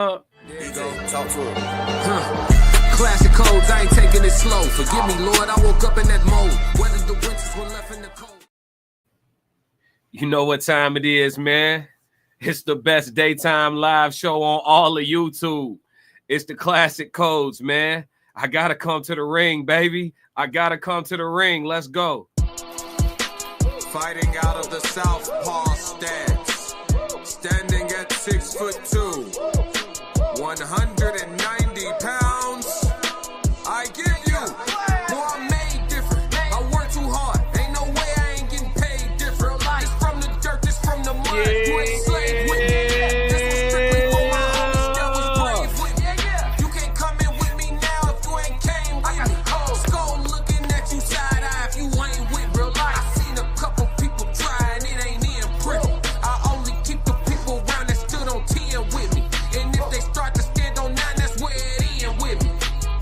There you go. Talk to him. Classic codes, I ain't taking it slow. Forgive me, Lord, I woke up in that mode. Whether the winters were left in the cold. You know what time it is, man. It's the best daytime live show on all of YouTube. It's the Classic Codes, man. I gotta come to the ring, baby. I gotta come to the ring. Let's go. Fighting out of the southpaw stance. Standing at 6'2", 190 pounds. I give you, boy, I'm made different. I work too hard. Ain't no way I ain't getting paid different. This from the dirt, this from the mud. You ain't slave with me. This was strictly for my homies that was brave with me. You can't come in with me now if you ain't came with me. Skull looking at you side eye if you ain't with me. I seen a couple people try and it ain't in prison. I only keep the people around that stood on 10 with me. And if they start to stand on 9, that's where it end with me.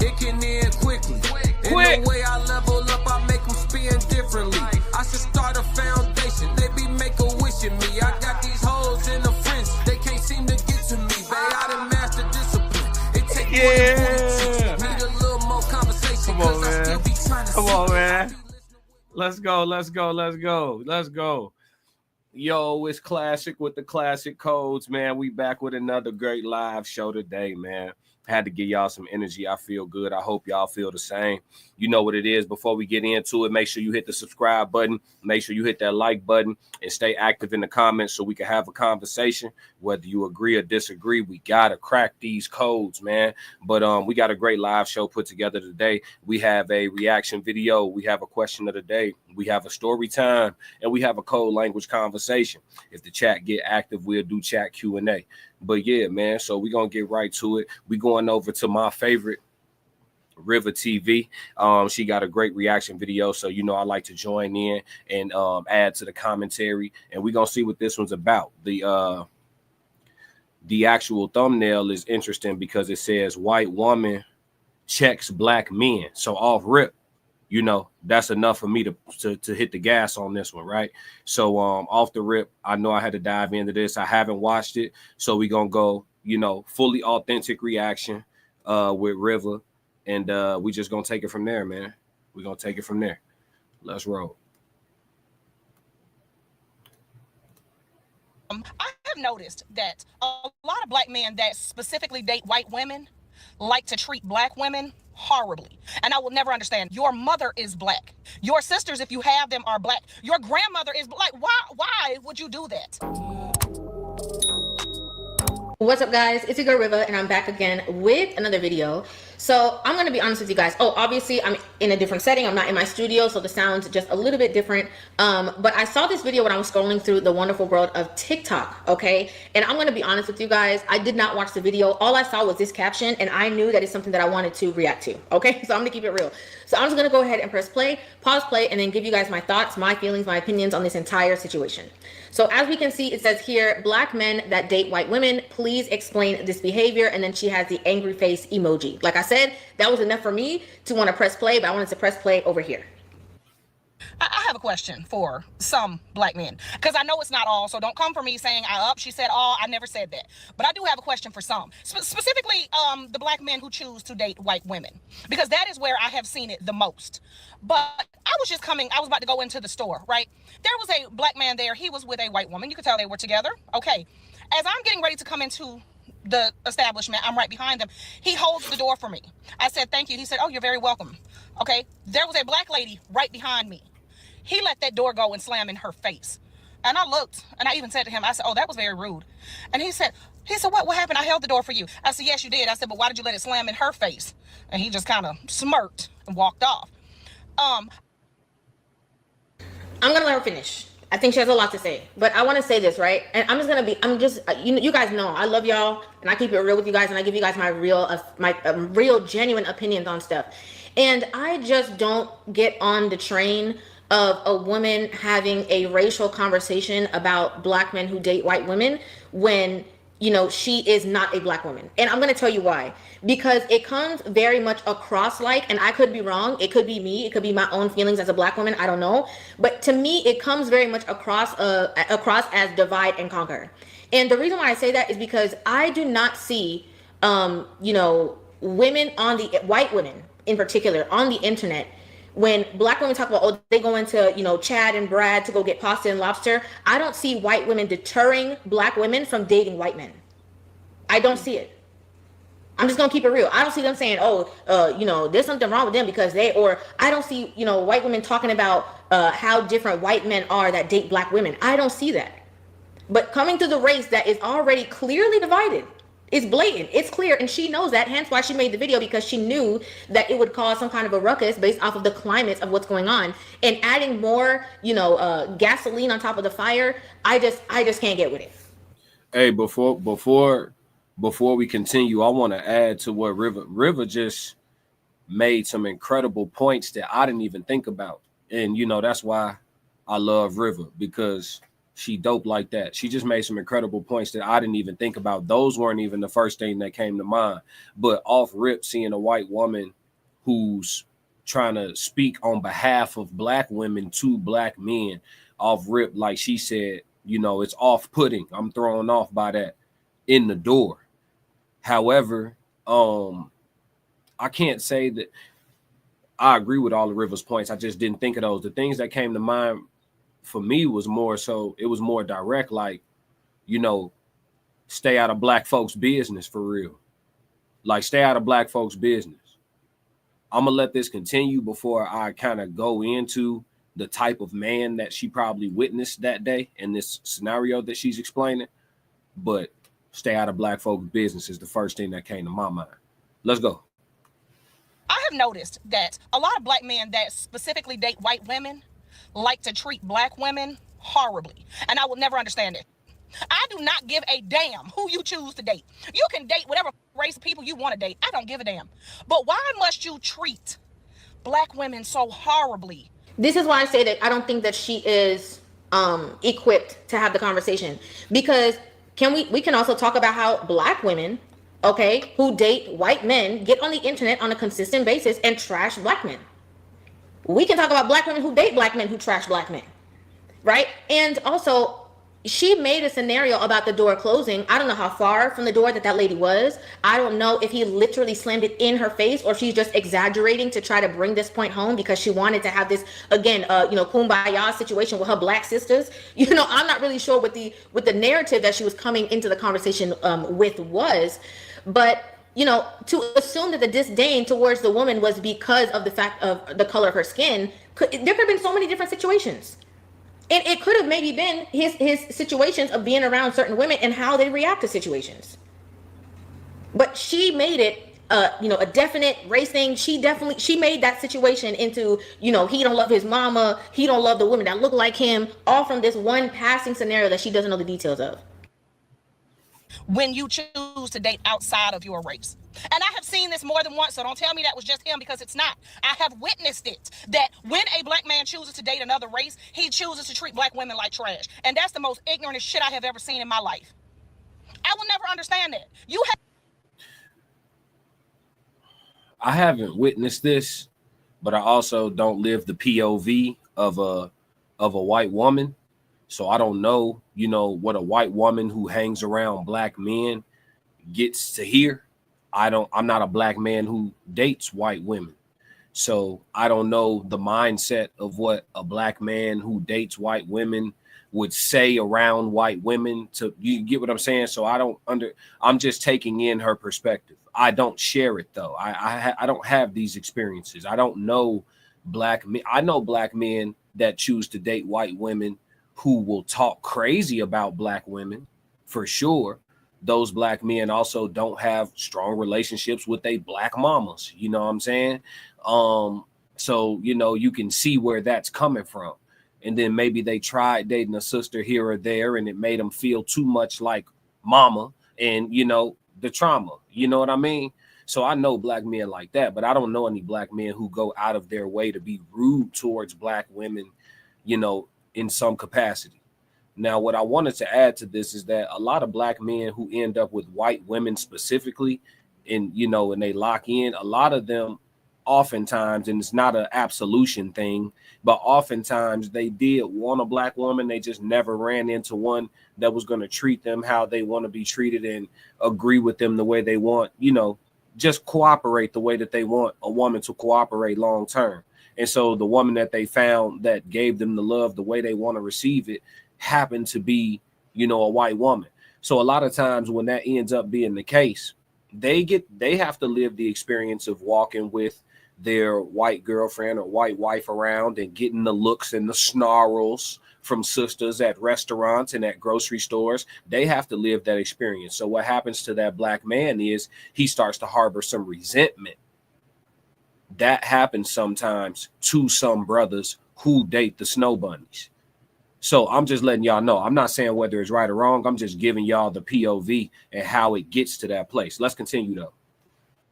It can end quickly. In the way I level up, I make them spin differently. I should start a foundation. They be make a wish in me. I got these hoes in the fence. They can't seem to get to me. They I done master discipline. It take need a little more conversation. Come on, man. I still be trying to Come on, man. Let's go. Let's go. Let's go. Let's go. Yo, it's Classic with the Classic Codes, man. We back with another great live show today, man. Had to give y'all some energy. I feel good. I hope y'all feel the same. You know what it is. Before we get into it, make sure you hit the subscribe button. Make sure you hit that like button and stay active in the comments so we can have a conversation. Whether you agree or disagree, we got to crack these codes, man. But we got a great live show put together today. We have a reaction video. We have a question of the day. We have a story time, and we have a code language conversation. If the chat get active, we'll do chat Q&A. But yeah, man, so we're going to get right to it. We're going over to my favorite, Rivah TV. She got a great reaction video, so you know I like to join in and add to the commentary, and we're going to see what this one's about. The actual thumbnail is interesting because it says white woman checks black men. So off rip, you know, that's enough for me to hit the gas on this one, right? So off the rip, I know I had to dive into this. I haven't watched it, so we're gonna go, you know, fully authentic reaction with Rivah, and we just gonna take it from there, man. We're gonna take it from there. Let's roll. I have noticed that a lot of black men that specifically date white women like to treat black women horribly. And I will never understand. Your mother is black. Your sisters, if you have them, are black. Your grandmother is black. Why would you do that? What's up, guys? It's your girl Rivah, and I'm back again with another video. So I'm going to be honest with you guys. Oh, obviously I'm in a different setting. I'm not in my studio, so the sound's just a little bit different. But I saw this video when I was scrolling through the wonderful world of TikTok, okay? And I'm going to be honest with you guys. I did not watch the video. All I saw was this caption, and I knew that it's something that I wanted to react to, okay? So I'm going to keep it real. So I'm just going to go ahead and press play, pause play, and then give you guys my thoughts, my feelings, my opinions on this entire situation. So as we can see, it says here, black men that date white women, please explain this behavior. And then she has the angry face emoji. Like I said, that was enough for me to want to press play, but I wanted to press play over here. I have a question for some black men, because I know it's not all, so don't come for me saying she said all. I never said that. But I do have a question for some, specifically the black men who choose to date white women, because that is where I have seen it the most. But I was about to go into the store, right? There was a black man there. He was with a white woman. You could tell they were together. Okay. As I'm getting ready to come into the establishment, I'm right behind them. He holds the door for me. I said, thank you. He said, oh, you're very welcome. Okay. There was a black lady right behind me. He let that door go and slam in her face. And I looked, and I even said to him, I said, oh, that was very rude. And he said, what happened? I held the door for you. I said, yes, you did. I said, but why did you let it slam in her face? And he just kind of smirked and walked off. I'm going to let her finish. I think she has a lot to say, but I want to say this, right? And you guys know, I love y'all, and I keep it real with you guys, and I give you guys my real genuine opinions on stuff. And I just don't get on the train of a woman having a racial conversation about black men who date white women when you know, she is not a black woman. And I'm going to tell you why. Because it comes very much across like, and I could be wrong, it could be me, it could be my own feelings as a black woman, I don't know. But to me, it comes very much across as divide and conquer. And the reason why I say that is because I do not see, you know, women on the, white women in particular, on the internet, when black women talk about, oh, they go into, you know, Chad and Brad to go get pasta and lobster, I don't see white women deterring black women from dating white men. I don't see it. I'm just gonna keep it real. I don't see them saying, oh, you know, there's something wrong with them because they, or I don't see, you know, white women talking about how different white men are that date black women. I don't see that. But coming to the race that is already clearly divided, it's blatant, it's clear, and she knows that, hence why she made the video, because she knew that it would cause some kind of a ruckus based off of the climate of what's going on. And adding more, you know, gasoline on top of the fire, I just can't get with it. Hey, before we continue, I want to add to what Rivah just made some incredible points that I didn't even think about. And you know, that's why I love Rivah, because she dope like that. She just made some incredible points that I didn't even think about. Those weren't even the first thing that came to mind. But off rip, seeing a white woman who's trying to speak on behalf of black women to black men, off rip, like she said, you know, it's off-putting. I'm thrown off by that in the door. However, I can't say that I agree with all of Rivah's points. I just didn't think of those. The things that came to mind for me was more so, it was more direct, like, you know, stay out of black folks' business for real. Like, stay out of black folks' business. I'm gonna let this continue before I kind of go into the type of man that she probably witnessed that day in this scenario that she's explaining. But stay out of black folks' business is the first thing that came to my mind. Let's go. I have noticed that a lot of black men that specifically date white women like to treat black women horribly. And I will never understand it. I do not give a damn who you choose to date. You can date whatever race of people you want to date. I don't give a damn. But why must you treat black women so horribly? This is why I say that I don't think that she is equipped to have the conversation, because we can also talk about how black women, okay, who date white men get on the internet on a consistent basis and trash black men. We can talk about black women who date black men who trash black men, right? And also, she made a scenario about the door closing. I don't know how far from the door that lady was. I don't know if he literally slammed it in her face or she's just exaggerating to try to bring this point home because she wanted to have this, again, you know, kumbaya situation with her black sisters. You know, I'm not really sure what the narrative that she was coming into the conversation with was, but you know, to assume that the disdain towards the woman was because of the fact of the color of her skin, there could have been so many different situations. And it could have maybe been his situations of being around certain women and how they react to situations. But she made it, you know, a definite race thing. She made that situation into, you know, he don't love his mama, he don't love the women that look like him, all from this one passing scenario that she doesn't know the details of. When you choose to date outside of your race. And I have seen this more than once, so don't tell me that was just him, because it's not. I have witnessed it, that when a black man chooses to date another race, he chooses to treat black women like trash. And that's the most ignorant shit I have ever seen in my life. I will never understand that. I haven't witnessed this, but I also don't live the POV of a white woman. So I don't know, you know, what a white woman who hangs around black men gets to hear. I'm not a black man who dates white women. So I don't know the mindset of what a black man who dates white women would say around white women. You get what I'm saying? So I'm just taking in her perspective. I don't share it though. I don't have these experiences. I don't know black men. I know black men that choose to date white women who will talk crazy about black women, for sure. Those black men also don't have strong relationships with their black mamas. You know what I'm saying? So, you know, you can see where that's coming from. And then maybe they tried dating a sister here or there and it made them feel too much like mama and, you know, the trauma. You know what I mean? So I know black men like that, but I don't know any black men who go out of their way to be rude towards black women, you know, in some capacity. Now, what I wanted to add to this is that a lot of black men who end up with white women specifically, and and they lock in, a lot of them oftentimes, and it's not an absolution thing, but oftentimes they did want a black woman. They just never ran into one that was going to treat them how they want to be treated and agree with them the way they want, just cooperate the way that they want a woman to cooperate long term. And so the woman that they found that gave them the love the way they want to receive it happened to be, a white woman. So a lot of times when that ends up being the case, they have to live the experience of walking with their white girlfriend or white wife around and getting the looks and the snarls from sisters at restaurants and at grocery stores. They have to live that experience. So what happens to that black man is he starts to harbor some resentment. That happens sometimes to some brothers who date the snow bunnies. So I'm just letting y'all know. I'm not saying whether it's right or wrong. I'm just giving y'all the POV and how it gets to that place. Let's continue though.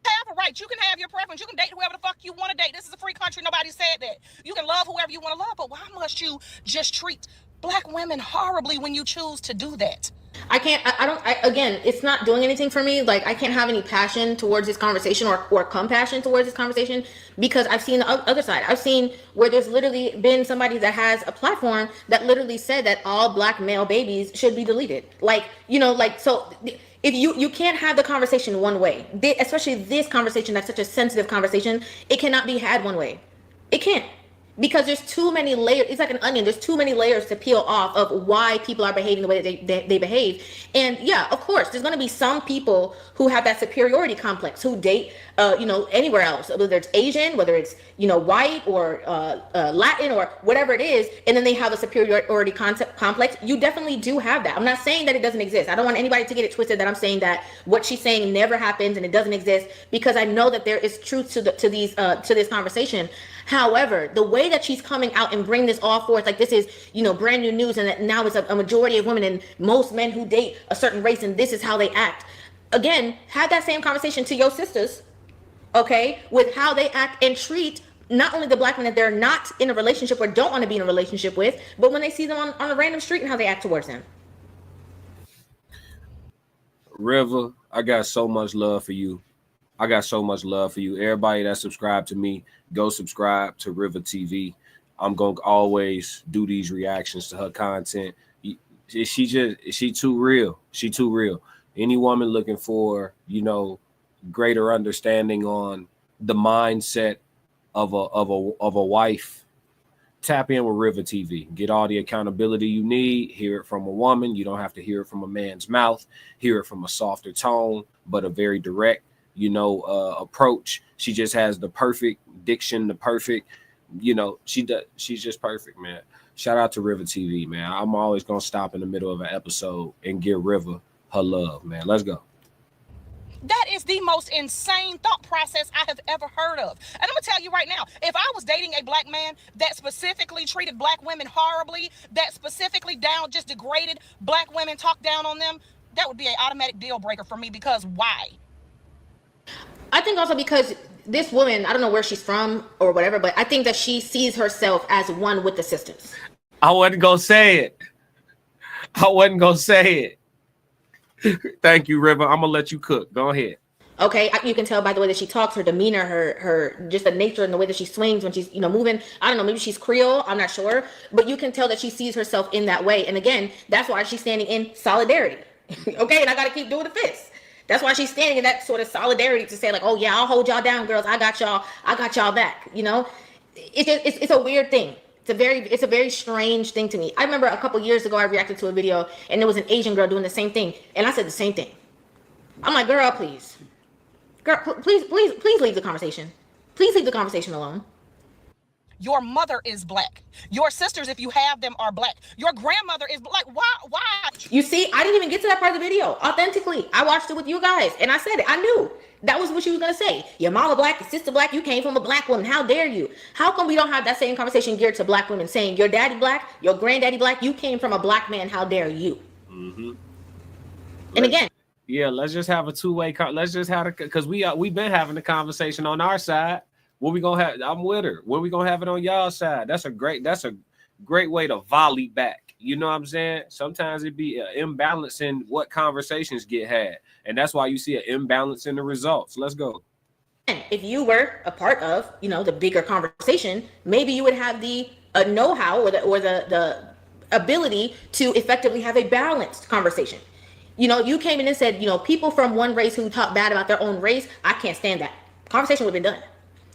Have a right. You can have your preference. You can date whoever the fuck you want to date. This is a free country. Nobody said that. You can love whoever you want to love, but why must you just treat black women horribly when you choose to do that? I can't, again, it's not doing anything for me. Like, I can't have any passion towards this conversation or compassion towards this conversation, because I've seen the other side. I've seen where there's literally been somebody that has a platform that literally said that all black male babies should be deleted. Like, so if you can't have the conversation one way, especially this conversation, that's such a sensitive conversation, it cannot be had one way. It can't. Because there's too many layers. It's like an onion. There's too many layers to peel off of why people are behaving the way that they behave. And yeah, of course, there's going to be some people who have that superiority complex, who date, anywhere else, whether it's Asian, whether it's, white or Latin or whatever it is. And then they have a superiority complex. You definitely do have that. I'm not saying that it doesn't exist. I don't want anybody to get it twisted that I'm saying that what she's saying never happens and it doesn't exist, because I know that there is truth to this conversation. However, the way that she's coming out and bring this all forth, like this is, brand new news, and that now it's a majority of women and most men who date a certain race, and this is how they act. Again, have that same conversation to your sisters, okay, with how they act and treat not only the black men that they're not in a relationship or don't want to be in a relationship with, but when they see them on a random street and how they act towards them. Rivah, I got so much love for you. Everybody that subscribed to me, go subscribe to Rivah TV. I'm going to always do these reactions to her content. She too real. She too real. Any woman looking for, greater understanding on the mindset of a wife, tap in with Rivah TV. Get all the accountability you need. Hear it from a woman. You don't have to hear it from a man's mouth. Hear it from a softer tone, but a very direct, approach. She just has the perfect diction, the perfect, she's just perfect, man. Shout out to Rivah TV, man. I'm always gonna stop in the middle of an episode and give Rivah her love, man. Let's go. That is the most insane thought process I have ever heard of. And I'm gonna tell you right now, if I was dating a black man that specifically treated black women horribly, that specifically just degraded black women, talked down on them, that would be an automatic deal breaker for me. Because why? I think also because this woman, I don't know where she's from or whatever, but I think that she sees herself as one with the sisters. I wasn't gonna say it. Thank you, Rivah. I'm gonna let you cook. Go ahead. Okay, you can tell by the way that she talks, her demeanor, her just the nature and the way that she swings when she's moving. I don't know, maybe she's Creole, I'm not sure, but you can tell that she sees herself in that way. And again, that's why she's standing in solidarity. Okay, and I gotta keep doing the fist. That's why she's standing in that sort of solidarity to say, like, oh yeah, I'll hold y'all down, girls. I got y'all back. It's a weird thing. It's a very strange thing to me. I remember a couple years ago, I reacted to a video and there was an Asian girl doing the same thing. And I said the same thing. I'm like, girl, please. Girl, please leave the conversation. Please leave the conversation alone. Your mother is black. Your sisters, if you have them, are black. Your grandmother is black. Why? You see, I didn't even get to that part of the video. Authentically, I watched it with you guys, and I said it. I knew that was what she was gonna say. Your mama black, your sister black. You came from a black woman. How dare you? How come we don't have that same conversation geared to black women, saying your daddy black, your granddaddy black? You came from a black man. How dare you? Mm-hmm. And again. Yeah, let's just have a two-way. Let's just have it, because we've been having the conversation on our side. What we gonna have? I'm with her. What we gonna have it on y'all side? That's a great way to volley back. You know what I'm saying? Sometimes it be an imbalance in what conversations get had. And that's why you see an imbalance in the results. Let's go. If you were a part of, the bigger conversation, maybe you would have the know-how or the ability to effectively have a balanced conversation. You came in and said, people from one race who talk bad about their own race, I can't stand that. Conversation would have been done.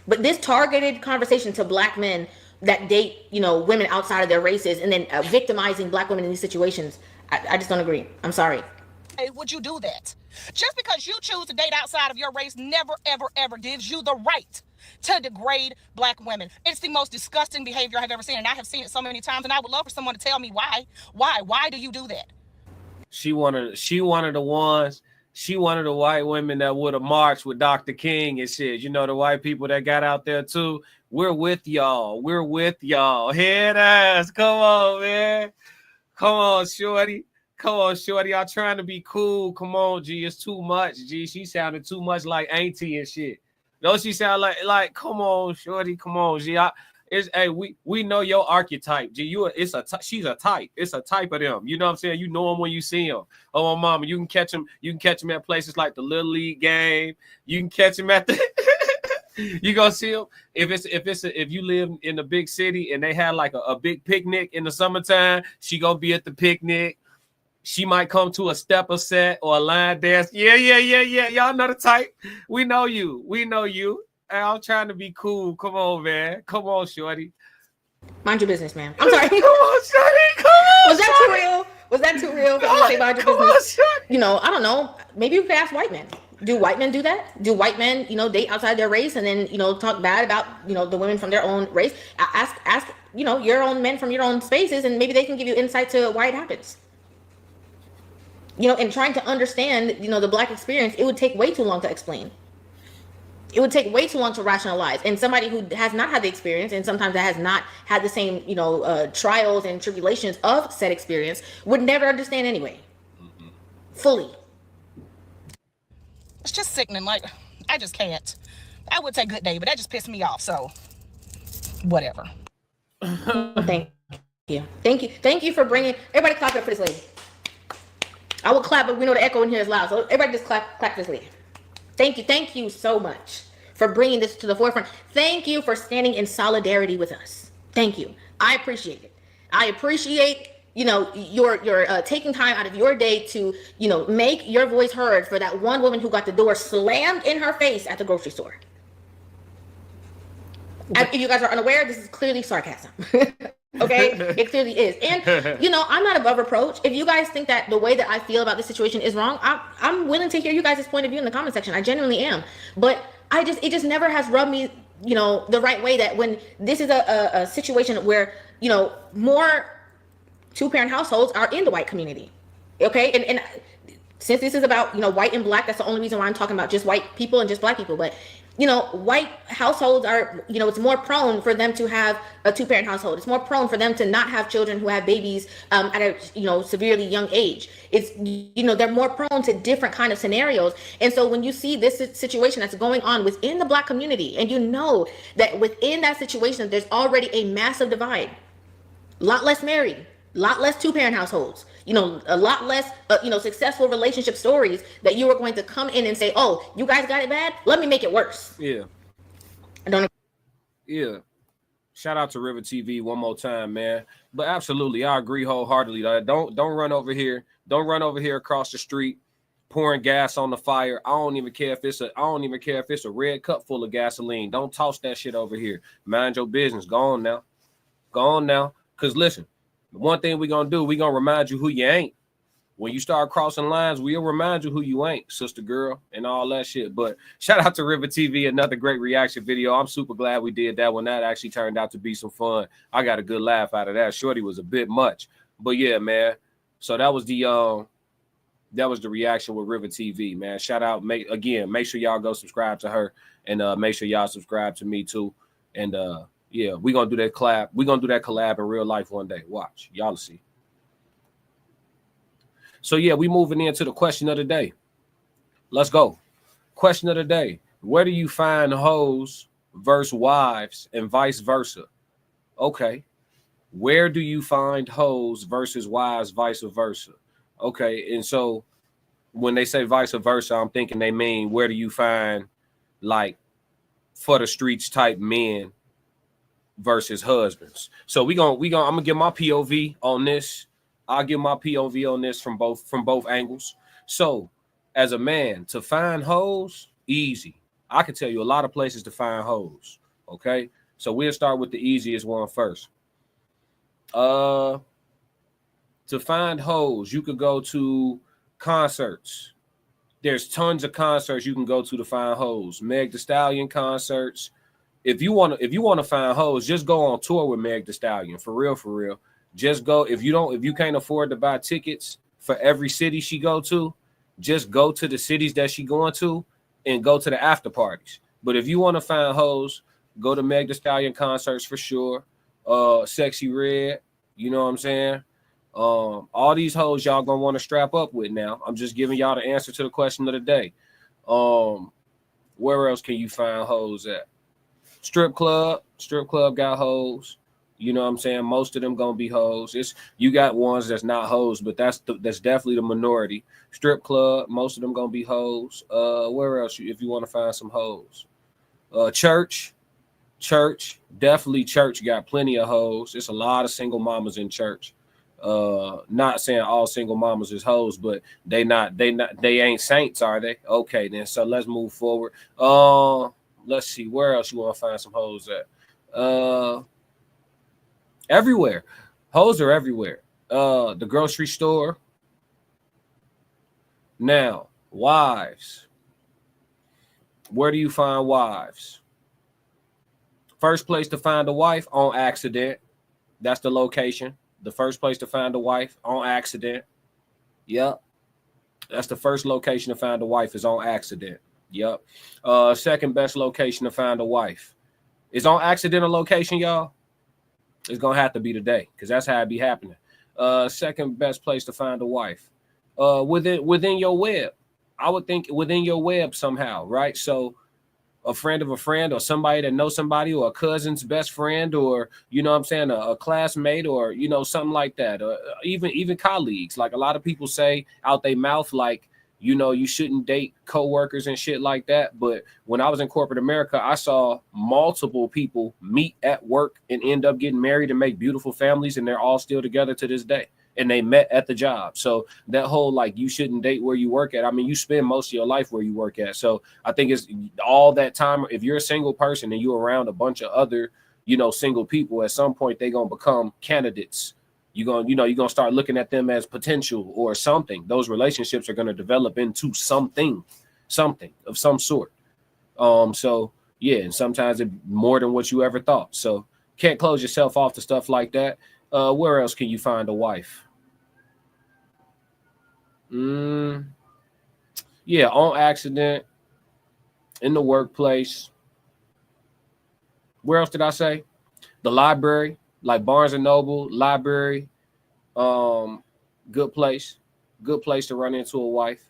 But this targeted conversation to black men that date, women outside of their races and then victimizing black women in these situations, I just don't agree. I'm sorry. Would you do that? Just because you choose to date outside of your race never, ever, ever gives you the right to degrade black women. It's the most disgusting behavior I've ever seen, and I have seen it so many times, and I would love for someone to tell me why. Why do you do that? She one of the white women that would have marched with Dr. King and shit. The white people that got out there too. We're with y'all. We're with y'all. Head ass. Come on, man. Come on, shorty. Come on, shorty. I'm trying to be cool. Come on, G. It's too much, G. She sounded too much like auntie and shit. Don't she sound like come on, shorty. Come on, G. We know your archetype, G. She's a type. It's a type of them. You know what I'm saying? You know them when you see them. Oh, my mama, you can catch them. You can catch them at places like the Little League game. You can catch them at the. You gonna see them if you live in a big city and they had like a big picnic in the summertime. She gonna be at the picnic. She might come to a stepper set or a line dance. Yeah. Y'all know the type. We know you. I'm trying to be cool. Come on, man. Come on, shorty. Mind your business, man. I'm sorry. Come on, shorty. Come on. Was that too real? Was that too real? Say mind your business. I don't know. Maybe you could ask white men. Do white men do that? Do white men, date outside their race and then, talk bad about, the women from their own race? Ask, your own men from your own spaces, and maybe they can give you insight to why it happens. And trying to understand, the black experience, it would take way too long to explain. It would take way too long to rationalize. And somebody who has not had the experience, and sometimes that has not had the same, trials and tribulations of said experience, would never understand anyway. Fully. It's just sickening. Like, I just can't. I would say good day, but that just pissed me off. So, whatever. Thank you for bringing. Everybody clap up for this lady. I will clap, but we know the echo in here is loud, so everybody just clap for this lady. Thank you so much for bringing this to the forefront. Thank you for standing in solidarity with us. Thank you. I appreciate it. I appreciate you're taking time out of your day to, make your voice heard for that one woman who got the door slammed in her face at the grocery store. If you guys are unaware, this is clearly sarcasm. Okay, it clearly is. And I'm not above reproach. If you guys think that the way that I feel about this situation is wrong, I'm willing to hear you guys' point of view in the comment section. I genuinely am. But it just never has rubbed me, the right way, that when this is a situation where, more two-parent households are in the white community. Okay, and since this is about, white and black, that's the only reason why I'm talking about just white people and just black people. But white households are, it's more prone for them to have a two-parent household. It's more prone for them to not have children who have babies at a, severely young age. It's, they're more prone to different kind of scenarios. And so when you see this situation that's going on within the black community, and that within that situation, there's already a massive divide, a lot less married, a lot less two-parent households, a lot less, successful relationship stories, that you are going to come in and say, oh, you guys got it bad? Let me make it worse. Yeah. Yeah. Shout out to Rivah TV one more time, man. But absolutely, I agree wholeheartedly. Don't run over here. Don't run over here across the street pouring gas on the fire. I don't even care if it's a red cup full of gasoline. Don't toss that shit over here. Mind your business. Go on now. Because listen, the one thing we're going to do, we're going to remind you who you ain't. When you start crossing lines, we'll remind you who you ain't, sister girl, and all that shit. But shout out to Rivah TV, another great reaction video. I'm super glad we did that one. That actually turned out to be some fun. I got a good laugh out of that. Shorty was a bit much. But yeah, man. So that was the reaction with Rivah TV, man. Shout out. Make sure y'all go subscribe to her, and make sure y'all subscribe to me too. And yeah, we're going to do that collab. We're going to do that collab in real life one day. Watch. Y'all see. So, yeah, we moving into the question of the day. Let's go. Question of the day. Where do you find hoes versus wives and vice versa? Okay. Where do you find hoes versus wives, vice versa? Okay, and so when they say vice versa, I'm thinking they mean where do you find like for the streets type men versus husbands. So I'm gonna give my POV on this. I'll give my POV on this from both angles. So as a man, to find hoes, easy. I can tell you a lot of places to find hoes. Okay. So we'll start with the easiest one first. To find hoes, you could go to concerts. There's tons of concerts you can go to find hoes. Meg Thee Stallion concerts. If you want to find hoes, just go on tour with Meg Thee Stallion. For real. Just go. If you can't afford to buy tickets for every city she go to, just go to the cities that she going to and go to the after parties. But if you want to find hoes, go to Meg Thee Stallion concerts for sure. Sexy Red, you know what I'm saying? All these hoes y'all gonna want to strap up with now. I'm just giving y'all the answer to the question of the day. Where else can you find hoes at? Strip club got hoes. You know what I'm saying? Most of them gonna be hoes. You got ones that's not hoes, but that's definitely the minority. Strip club, most of them gonna be hoes. Where else if you want to find some hoes? Church, definitely church got plenty of hoes. It's a lot of single mamas in church. Not saying all single mamas is hoes, but they ain't saints, are they? Okay, then so let's move forward. Let's see where else you want to find some hoes at. Everywhere. Hoes are everywhere. The grocery store. Now, wives. Where do you find wives? First place to find a wife, on accident. That's the location. The first place to find a wife, on accident. Yep. That's the first location to find a wife, is on accident. Yep. Second best location to find a wife. Is on accident a location, y'all? It's gonna have to be today, because that's how it be happening. Second best place to find a wife. Within your web. I would think within your web somehow, right? So a friend of a friend, or somebody that knows somebody, or a cousin's best friend, or you know what I'm saying, a classmate, or you know, something like that. Even colleagues. Like a lot of people say out their mouth, like, you know, you shouldn't date coworkers and shit like that. But when I was in corporate America, I saw multiple people meet at work and end up getting married and make beautiful families, and they're all still together to this day. And they met at the job. So that whole, like, you shouldn't date where you work at. I mean, you spend most of your life where you work at. So I think it's all that time. If you're a single person and you're around a bunch of other, you know, single people, at some point they're going to become candidates. You're going to start looking at them as potential or something. Those relationships are going to develop into something of some sort. So yeah, and sometimes it's more than what you ever thought. So can't close yourself off to stuff like that. Where else can you find a wife? Yeah, on accident, in the workplace. Where else did I say? The library, like Barnes and Noble, library. Good place to run into a wife.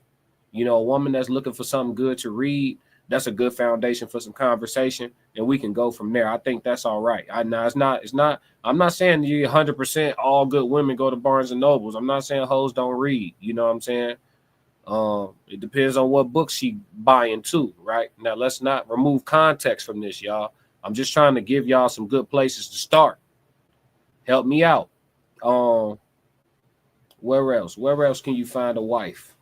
You know, a woman that's looking for something good to read. That's a good foundation for some conversation, and we can go from there. I think that's all right. I'm not saying you 100% all good women go to Barnes and Nobles. I'm not saying hoes don't read. You know what I'm saying? It depends on what books she buying too, right? Now let's not remove context from this, y'all. I'm just trying to give y'all some good places to start. Help me out. Where else? Where else can you find a wife?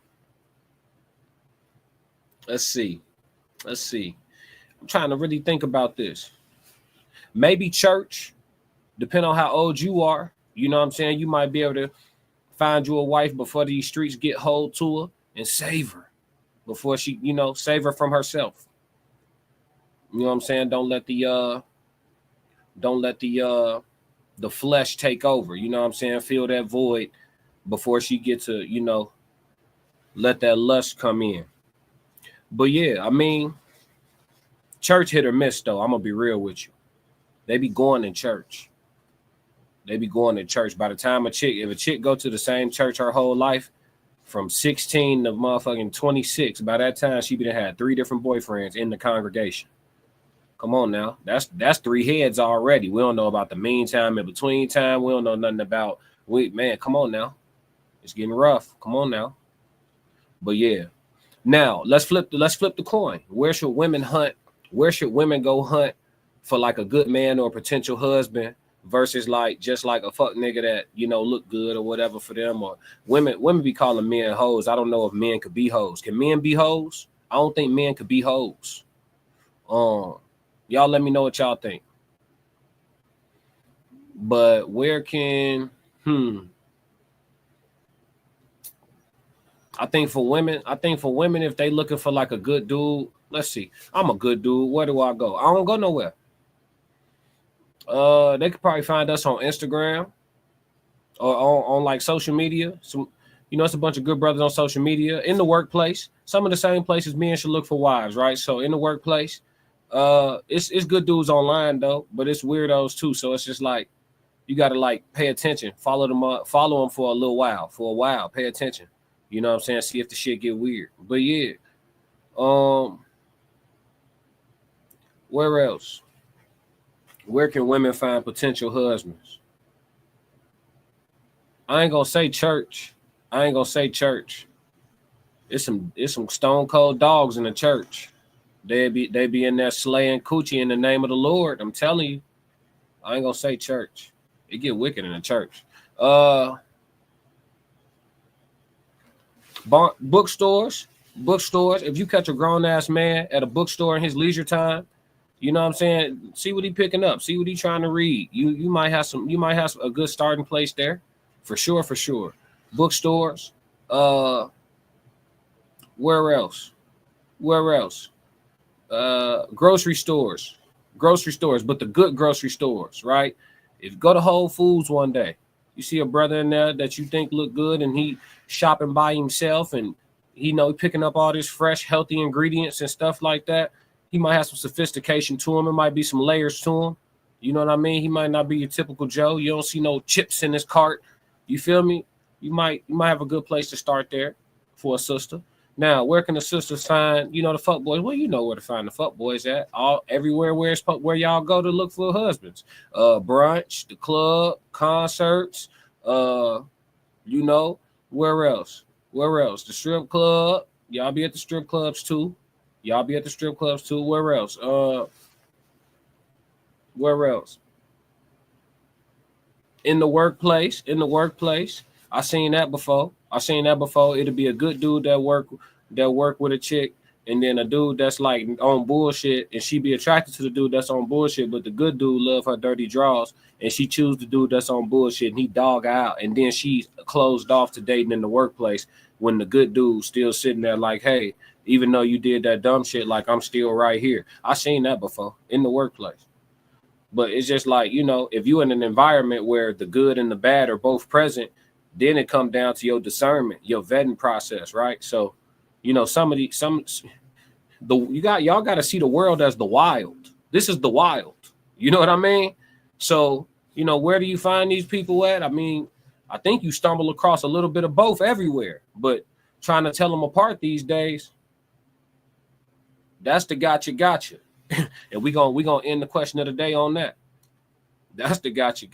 Let's see. I'm trying to really think about this. Maybe church, depending on how old you are. You know what I'm saying? You might be able to find you a wife before these streets get hold to her and save her before she, you know, save her from herself. You know what I'm saying? Don't let the flesh take over. You know what I'm saying? Fill that void before she gets to, you know, let that lust come in. But yeah, I mean, church hit or miss though. I'm gonna be real with you. They be going to church. By the time if a chick go to the same church her whole life, from 16 to motherfucking 26, by that time she be had 3 different boyfriends in the congregation. Come on now. That's 3 heads already. We don't know about the meantime, in between time. We don't know nothing about man, come on now. It's getting rough. Come on now. But yeah. Now let's flip the coin. Where should women hunt? Where should women go hunt for like a good man or a potential husband versus like just like a fuck nigga that, you know, look good or whatever for them? Or women be calling men hoes. I don't know if men could be hoes. Can men be hoes? I don't think men could be hoes. Y'all let me know what y'all think. But where can I think for women, if they looking for like a good dude, let's see. I'm a good dude. Where do I go? I don't go nowhere. They could probably find us on Instagram or on like social media. Some, you know, it's a bunch of good brothers on social media. In the workplace, some of the same places men should look for wives, right? So in the workplace, it's good dudes online though, but it's weirdos too. So it's just like you gotta like pay attention, follow them for a little while, pay attention. You know what I'm saying? See if the shit get weird. But yeah. Where else? Where can women find potential husbands? I ain't gonna say church. It's some stone cold dogs in the church. They be in there slaying coochie in the name of the Lord. I'm telling you. I ain't gonna say church. It get wicked in the church. Bookstores. If you catch a grown ass man at a bookstore in his leisure time, you know what I'm saying? See what he picking up. See what he trying to read. You might have a good starting place there, for sure. Bookstores. Where else? Grocery stores, but the good grocery stores, right? If you go to Whole Foods one day, you see a brother in there that you think look good, and he shopping by himself, and he picking up all this fresh, healthy ingredients and stuff like that. He might have some sophistication to him. It might be some layers to him. You know what I mean? He might not be your typical Joe. You don't see no chips in his cart. You feel me? You might have a good place to start there for a sister. Now, where can the sisters find, the fuck boys? Well, you know where to find the fuck boys at. Everywhere where y'all go to look for husbands. Brunch, the club, concerts, where else? The strip club. Y'all be at the strip clubs too. Where else? In the workplace. I seen that before. It'll be a good dude that work with a chick, and then a dude that's like on bullshit, and she be attracted to the dude that's on bullshit, but the good dude love her dirty draws, and she choose the dude that's on bullshit, and he dog out, and then she's closed off to dating in the workplace when the good dude still sitting there like, hey, even though you did that dumb shit, like I'm still right here. I seen that before in the workplace. But it's just like, if you're in an environment where the good and the bad are both present, then it comes down to your discernment, your vetting process, right? So, y'all got to see the world as the wild. This is the wild. You know what I mean? So, where do you find these people at? I mean, I think you stumble across a little bit of both everywhere, but trying to tell them apart these days, that's the gotcha. And we gonna end the question of the day on that. That's the gotcha.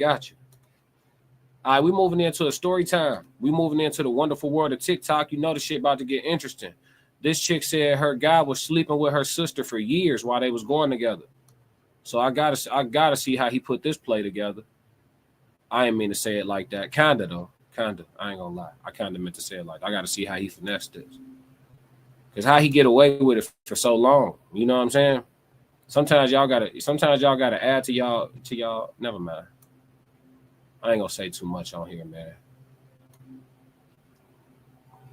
All right, we moving into a story time. We moving into the wonderful world of TikTok. You know the shit about to get interesting. This chick said her guy was sleeping with her sister for years while they was going together. So I gotta see how he put this play together. I didn't mean to say it like that. Kinda though. Kinda. I ain't gonna lie. I kinda meant to say it like that. I gotta see how he finessed this. Cause how he get away with it for so long. You know what I'm saying? Sometimes y'all gotta add to y'all. Never mind. I ain't gonna say too much on here, man.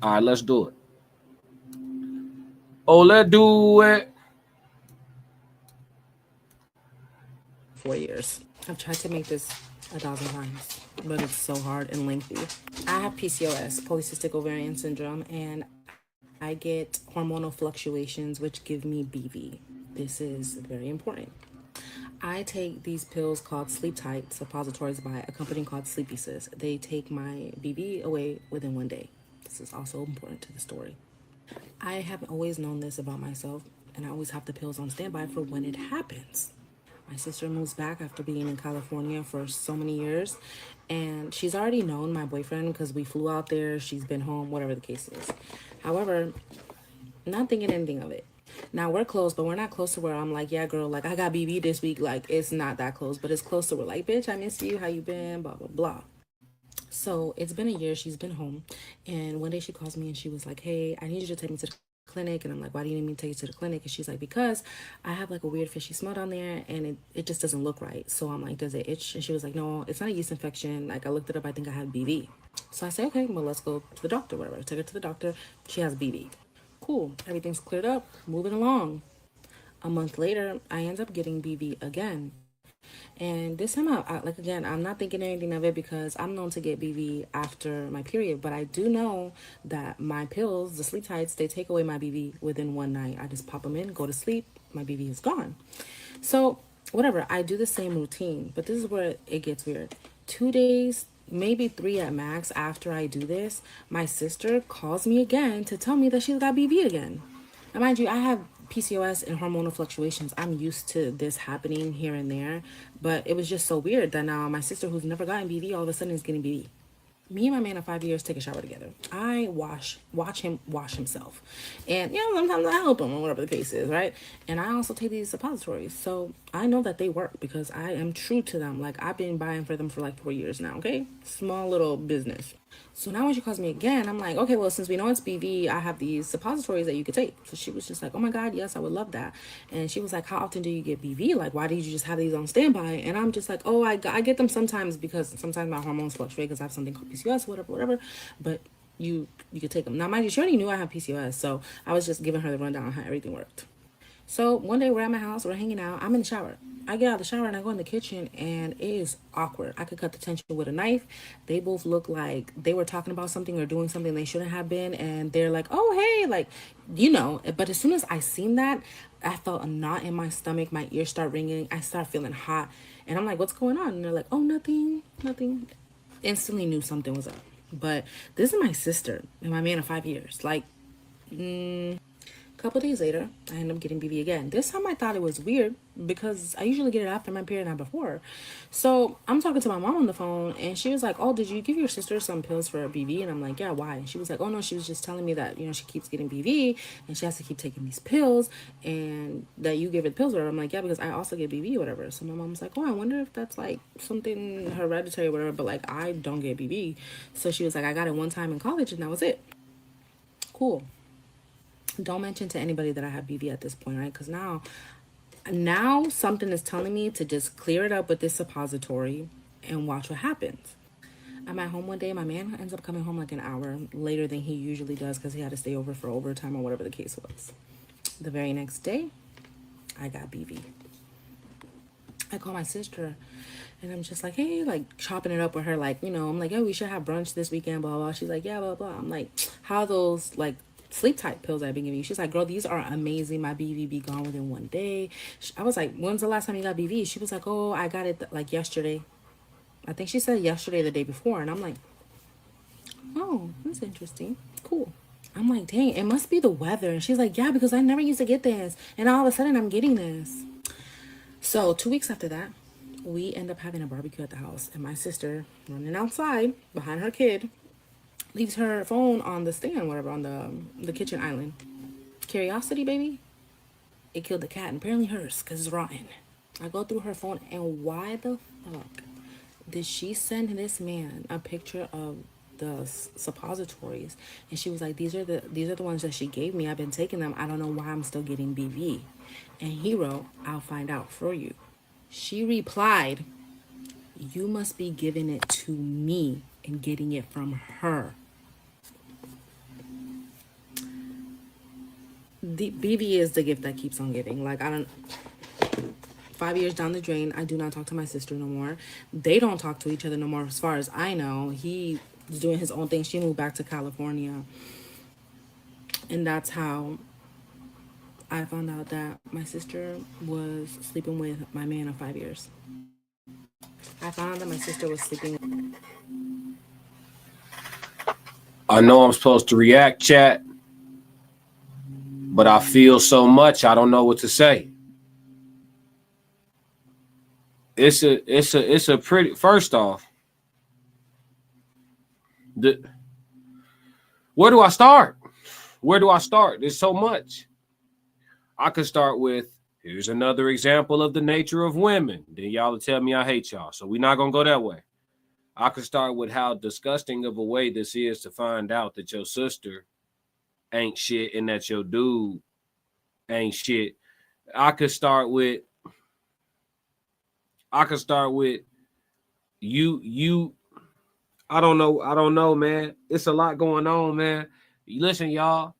All right, let's do it. Oh, let's do it. 4 years. I've tried to make this 1,000 times, but it's so hard and lengthy. I have PCOS, polycystic ovarian syndrome, and I get hormonal fluctuations which give me BV. This is very important. I take these pills called Sleep Tight suppositories by a company called Sleepy Sis. They take my BV away within 1 day. This is also important to the story. I haven't always known this about myself. and I always have the pills on standby for when it happens. My sister moves back after being in California for so many years, and she's already known my boyfriend because we flew out there. She's been home, whatever the case is. However, not thinking anything of it. Now we're close, but we're not close to where I'm like, yeah, girl, like I got BB this week. Like it's not that close, but it's close to where like, bitch, I miss you. How you been? Blah blah blah. So it's been a year. She's been home, and one day she calls me and she was like, hey, I need you to take me to the clinic. And I'm like, why do you need me to take you to the clinic? And she's like, because I have like a weird fishy smell down there and it just doesn't look right. So I'm like, does it itch? And she was like, no, it's not a yeast infection. Like I looked it up. I think I have BV. So I say, okay, well, let's go to the doctor, whatever. I take her to the doctor. She has BV. Cool. Everything's cleared up. Moving along. A month later, I end up getting BV again. And this time like again, I'm not thinking anything of it because I'm known to get BV after my period, but I do know that my pills, the sleep tights, they take away my BV within one night. I just pop them in, go to sleep, my BV is gone. So whatever, I do the same routine, but this is where it gets weird. 2 days, maybe 3 at max after I do this, my sister calls me again to tell me that she's got BV again. Now, mind you, I have PCOS and hormonal fluctuations. I'm used to this happening here and there, but it was just so weird that now my sister, who's never gotten BV, all of a sudden is getting BV. Me and my man of 5 years take a shower together. I watch him wash himself. And, sometimes I help him or whatever the case is, right? And I also take these suppositories. So I know that they work because I am true to them. Like, I've been buying for them for like 4 years now, okay? Small little business. So now when she calls me again, I'm like, okay, well, since we know it's BV, I have these suppositories that you could take. So she was just like, oh my God, yes, I would love that. And she was like, how often do you get BV? Like, why did you just have these on standby? And I'm just like, oh, I get them sometimes because sometimes my hormones fluctuate because I have something called PCOS, whatever. But you could take them. Now, mind you, she already knew I have PCOS. So I was just giving her the rundown on how everything worked. So one day we're at my house, we're hanging out, I'm in the shower. I get out of the shower and I go in the kitchen and it is awkward. I could cut the tension with a knife. They both look like they were talking about something or doing something they shouldn't have been. And they're like, oh, hey, like, but as soon as I seen that, I felt a knot in my stomach. My ears start ringing. I start feeling hot. And I'm like, what's going on? And they're like, oh, nothing. Instantly knew something was up. But this is my sister and my man of 5 years. Like, couple days later, I end up getting BV again. This time I thought it was weird because I usually get it after my period, not before. So I'm talking to my mom on the phone and she was like, oh, did you give your sister some pills for BV? And I'm like, yeah, why? And she was like, oh no, she was just telling me that, she keeps getting BV and she has to keep taking these pills and that you give her the pills or whatever. I'm like, yeah, because I also get BV or whatever. So my mom's like, oh, I wonder if that's like something hereditary or whatever, but like I don't get BV. So she was like, I got it one time in college and that was it. Cool. Don't mention to anybody that I have BV at this point, right? Because now something is telling me to just clear it up with this suppository and watch what happens. I'm at home one day. My man ends up coming home like an hour later than he usually does because he had to stay over for overtime or whatever the case was. The very next day, I got BV. I call my sister and I'm just like, hey, like chopping it up with her. Like, I'm like, oh, we should have brunch this weekend, blah, blah. She's like, yeah, blah, blah. I'm like, how those like sleep tight pills I've been giving you? She's like, girl, these are amazing. My BV be gone within one day. I was like, when's the last time you got BV? She was like, oh, I got it like yesterday. I think she said yesterday, the day before. And I'm like, oh, that's interesting. Cool. I'm like, dang, it must be the weather. And she's like, yeah, because I never used to get this. And all of a sudden I'm getting this. So 2 weeks after that, we end up having a barbecue at the house. And my sister running outside behind her kid leaves her phone on the stand, whatever, on the kitchen island. Curiosity, baby. It killed the cat, and apparently hers, because it's rotten. I go through her phone, and why the fuck did she send this man a picture of the suppositories? And she was like, these are the ones that she gave me. I've been taking them. I don't know why I'm still getting BV. And he wrote, I'll find out for you. She replied, you must be giving it to me and getting it from her. The BV is the gift that keeps on giving. Like, 5 years down the drain, I do not talk to my sister no more. They don't talk to each other no more as far as I know. He was doing his own thing. She moved back to California. And that's how I found out that my sister was sleeping with my man of 5 years. I found out that my sister was sleeping. I know I'm supposed to react, chat. but I feel so much. I don't know what to say. It's a pretty. First off, where do I start? Where do I start? There's so much. I could start with, here's another example of the nature of women. Then y'all will tell me I hate y'all. So we're not going to go that way. I could start with how disgusting of a way this is to find out that your sister ain't shit and that your dude ain't shit. I could start with you. I don't know, man. It's a lot going on, man. Listen, y'all.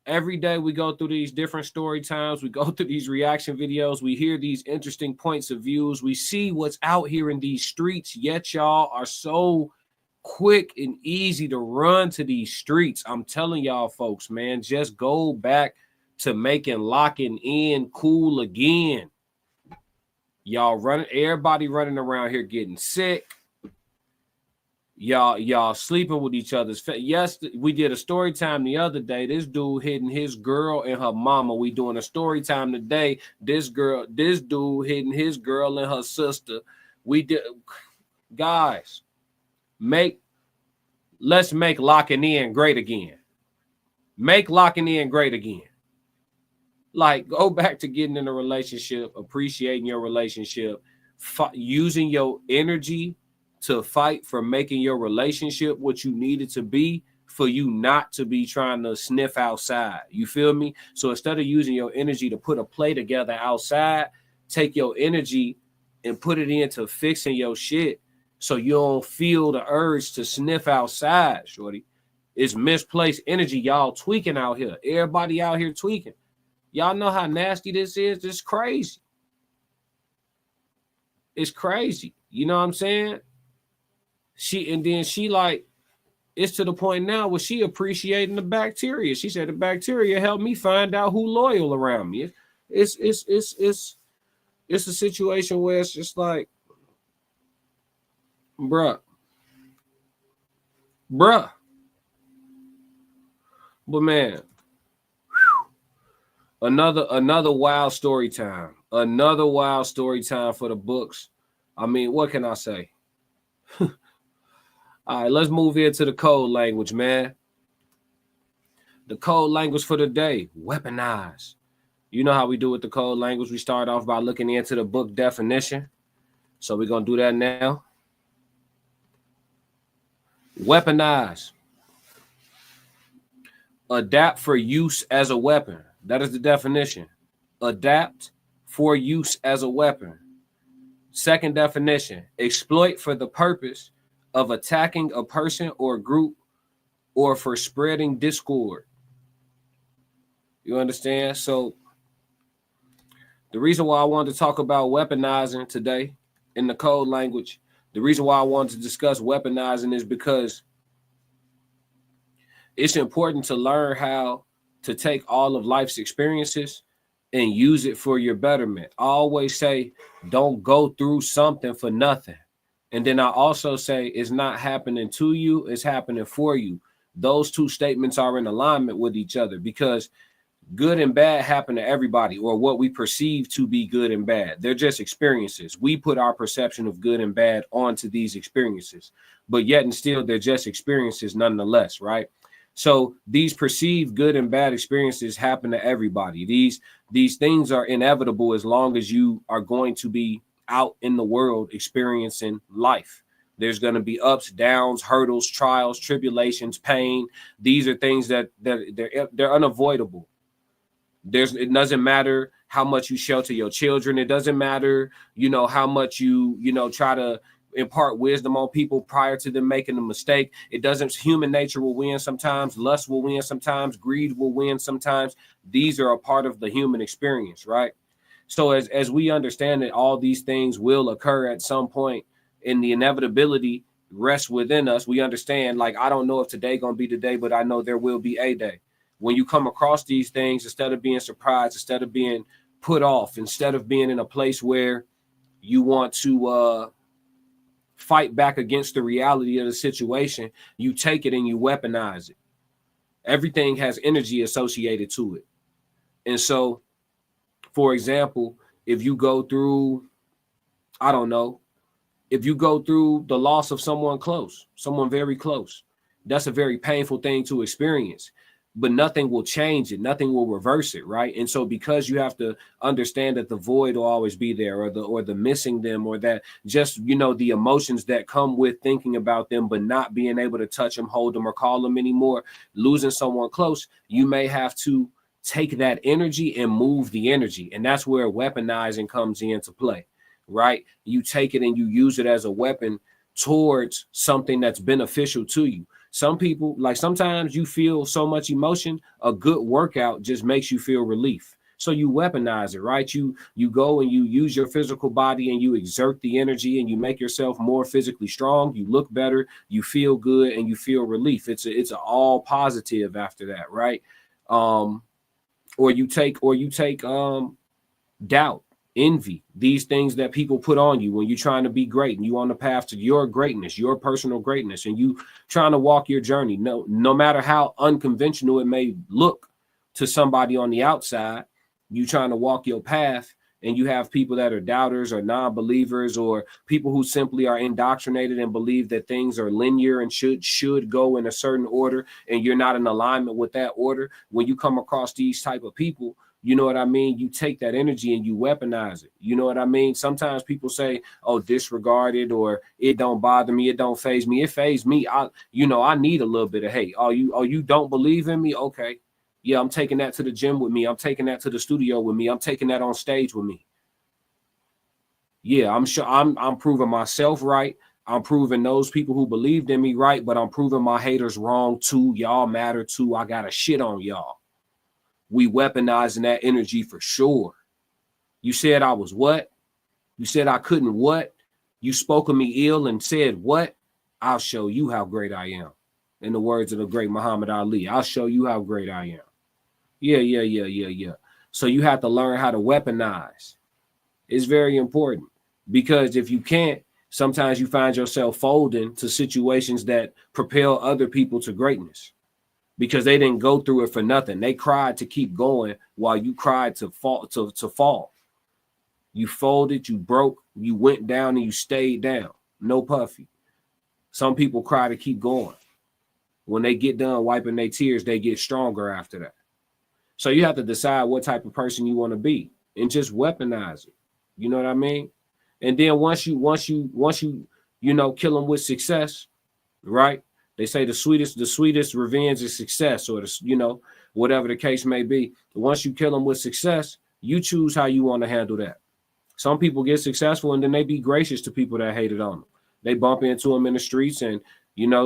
Every day we go through these different story times. We go through these reaction videos. We hear these interesting points of views. We see what's out here in these streets. Yet y'all are so quick and easy to run to these streets. I'm telling y'all, folks, man, just go back to making locking in cool again. Y'all running, everybody running around here getting sick. Y'all sleeping with each other's face. Yes, we did a story time the other day. This dude hitting his girl and her mama. We doing a story time today. This dude hitting his girl and her sister. We did, guys. Let's make locking in great again. Make locking in great again. Like, go back to getting in a relationship, appreciating your relationship, using your energy to fight for making your relationship what you need it to be, for you not to be trying to sniff outside. You feel me? So instead of using your energy to put a play together outside, take your energy and put it into fixing your shit so you don't feel the urge to sniff outside, shorty. It's misplaced energy. Y'all tweaking out here. Everybody out here tweaking. Y'all know how nasty this is? It's crazy. It's crazy. You know what I'm saying? She like, it's to the point now where she appreciating the bacteria. She said the bacteria helped me find out who loyal around me. It's a situation where it's just like, bruh. But man, another wild story time. Another wild story time for the books. I mean, what can I say? All right, let's move into the code language, man. The code language for the day, weaponize. You know how we do with the code language. We start off by looking into the book definition. So we're going to do that now. Weaponize. Adapt for use as a weapon. That is the definition. Adapt for use as a weapon. Second definition, exploit for the purpose of attacking a person or group or for spreading discord. You understand? So the reason why I wanted to talk about weaponizing today in the code language, the reason why I wanted to discuss weaponizing is because it's important to learn how to take all of life's experiences and use it for your betterment. I always say, don't go through something for nothing. And then I also say it's not happening to you, it's happening for you. Those two statements are in alignment with each other because good and bad happen to everybody, or what we perceive to be good and bad. They're just experiences. We put our perception of good and bad onto these experiences, but yet and still they're just experiences nonetheless, right? So these perceived good and bad experiences happen to everybody. These things are inevitable as long as you are going to be out in the world experiencing life. There's going to be ups, downs, hurdles, trials, tribulations, pain. These are things that they're unavoidable. It doesn't matter how much you shelter your children. It doesn't matter, how much you try to impart wisdom on people prior to them making a mistake. It doesn't. Human nature will win sometimes. Lust will win sometimes. Greed will win sometimes. These are a part of the human experience, right? So as we understand that all these things will occur at some point, and the inevitability rests within us, we understand, like, I don't know if today gonna be the day, but I know there will be a day. When you come across these things, instead of being surprised, instead of being put off, instead of being in a place where you want to fight back against the reality of the situation, you take it and you weaponize it. Everything has energy associated to it. And so, for example, if you go through, I don't know, if you go through the loss of someone close, someone very close, that's a very painful thing to experience, but nothing will change it. Nothing will reverse it. Right. And so because you have to understand that the void will always be there, or the missing them, or that just, you know, the emotions that come with thinking about them, but not being able to touch them, hold them, or call them anymore, losing someone close, you may have to take that energy and move the energy. And that's where weaponizing comes into play. Right. You take it and you use it as a weapon towards something that's beneficial to you. Some people, like, sometimes you feel so much emotion, a good workout just makes you feel relief. So you weaponize it, right? You go and you use your physical body and you exert the energy and you make yourself more physically strong. You look better, you feel good, and you feel relief. It's a all positive after that, right? Or you take doubt, envy, these things that people put on you when you're trying to be great and you on the path to your greatness, your personal greatness, and you trying to walk your journey. No matter how unconventional it may look to somebody on the outside, you trying to walk your path, and you have people that are doubters or non-believers, or people who simply are indoctrinated and believe that things are linear and should go in a certain order, and you're not in alignment with that order. When you come across these type of people, you know what I mean? You take that energy and you weaponize it. You know what I mean? Sometimes people say, oh, disregard it, or it don't bother me. It don't faze me. It fazed me. I need a little bit of hate. Oh, you don't believe in me? Okay. Yeah, I'm taking that to the gym with me. I'm taking that to the studio with me. I'm taking that on stage with me. Yeah, I'm sure I'm proving myself right. I'm proving those people who believed in me right, but I'm proving my haters wrong too. Y'all matter too. I got a shit on y'all. We weaponizing that energy for sure. You said I was what? You said I couldn't what? You spoke of me ill and said what? I'll show you how great I am. In the words of the great Muhammad Ali, I'll show you how great I am. Yeah. So you have to learn how to weaponize. It's very important, because if you can't, sometimes you find yourself folding to situations that propel other people to greatness, because they didn't go through it for nothing. They cried to keep going while you cried to fall. You folded, you broke, you went down, and you stayed down. No puffy. Some people cry to keep going. When they get done wiping their tears, they get stronger after that. So you have to decide what type of person you want to be and just weaponize it. You know what I mean? And then once you kill them with success, right? They say the sweetest revenge is success, or whatever the case may be. Once you kill them with success, you choose how you want to handle that. Some people get successful and then they be gracious to people that hated on them. They bump into them in the streets, and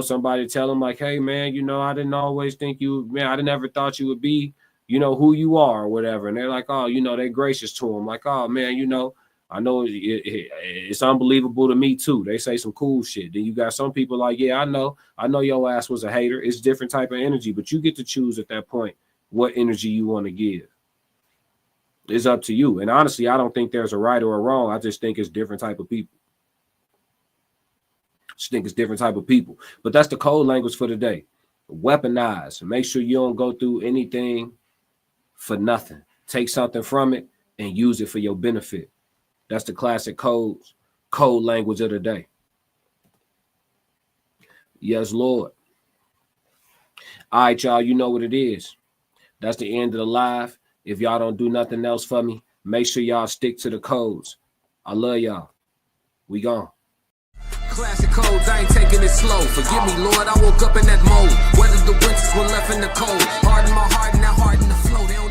somebody tell them like, hey man, I didn't always think I never thought you would be, who you are or whatever. And they're like, oh, they're gracious to them. Like, oh man, I know it's unbelievable to me too. They say some cool shit. Then you got some people like, yeah, I know your ass was a hater. It's different type of energy, but you get to choose at that point what energy you want to give. It's up to you. And honestly, I don't think there's a right or a wrong. I just think it's different type of people. But that's the code language for today. Weaponize. Make sure you don't go through anything for nothing. Take something from it and use it for your benefit. That's the classic code language of the day. Yes, Lord. All right, y'all, you know what it is. That's the end of the live. If y'all don't do nothing else for me, make sure y'all stick to the codes. I love y'all. We gone. Classic codes, I ain't taking it slow. Forgive me, Lord, I woke up in that mode. Weathered the winters when left in the cold. Harden my heart and now harden the flow.